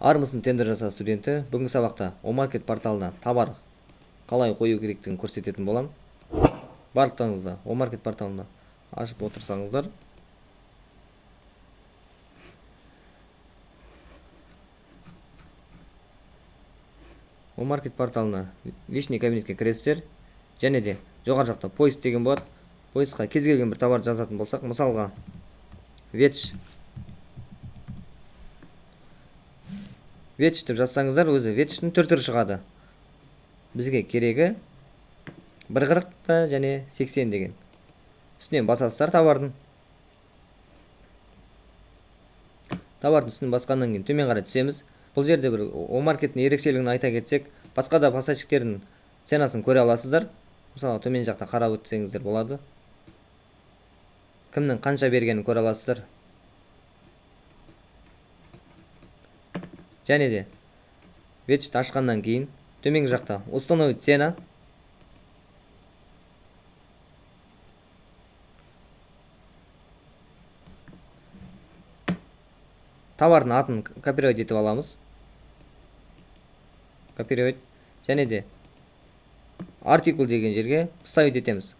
Армысың тендер жаса студенті. Бүгінгі сабақта Омаркет порталына товар қалай қою керектігін көрсететін болам. Барлықтарыңызды Омаркет порталына ашып отырсаңыздар, Омаркет порталына личный кабинетке кіресіздер, және де жоғары жақта поиск деген болады. Поискқа кез келген бір товар жазатын болсақ, мысалға ветч деп жазсаңыздар, өзі ветчтің түр-түрі шығады. Бізге керегі 1.40 та және 80 деген. Үстінен басасыздар товардың. Товардың үстінен басқаннан кейін төмен қарай түсеміз. Бұл жерде бір Омаркеттің ерекшелігін айта кетсек, басқа да поставщиктердің ценасын көре аласыздар. Мысалы, төмен жақта қарап өтсеңіздер болады. Кімнің қанша бергенін көре аласыздар. Және де ветчті ашқаннан кейін төменгі жақта установить цена. Товардың атын копировать етіп аламыз. Копировать. Және де артикул деген жерге вставить етеміз.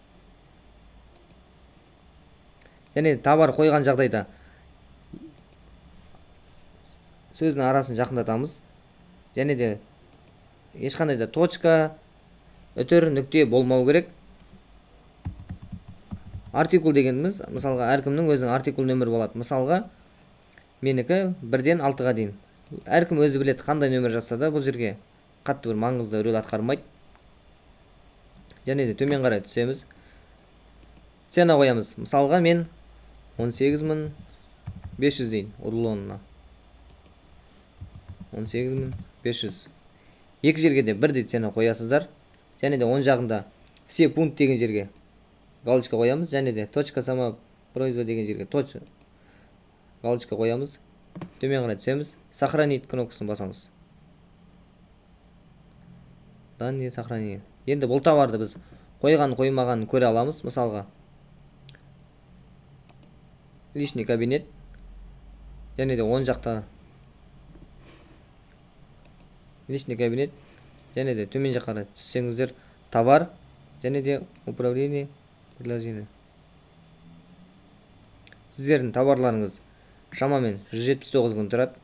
Және товар қойған жағдайда сөздің арасын жақындатамыз. Және де ешқандай да точка, үтір, нүкте болмау керек. Артикул дегеніміз, мысалға, әркімнің өзінің артикул нөмірі болады. Мысалға, менікі 1-ден 6-ға дейін. Әркім өзі біледі қандай нөмір жазса да, бұл жерге қатты бір маңызды рөл атқармайды. Және де төмен қарай түсеміз. Цена қоямыз. Мысалға, мен 18.500 дейін рулонына. 18.500. Екі жерге де бірдей цена қоясыздар. Және де оң жағында все пункт деген жерге галочка қоямыз. Және де точка сама производ деген жерге галочка қоямыз. Төмен қарай түсеміз. Сохранить кнопкасын басамыз. Данные сохранение. Енді бұл товарды біз қойған қоймағанын көре аламыз. Мысалға, личный кабинет. Және де оң жақта личный кабинет. Және де төмен жаққа түссеңіздер товар. Және де управление предложение. Сіздердің товарларыңыз шамамен 179 күн тұрады.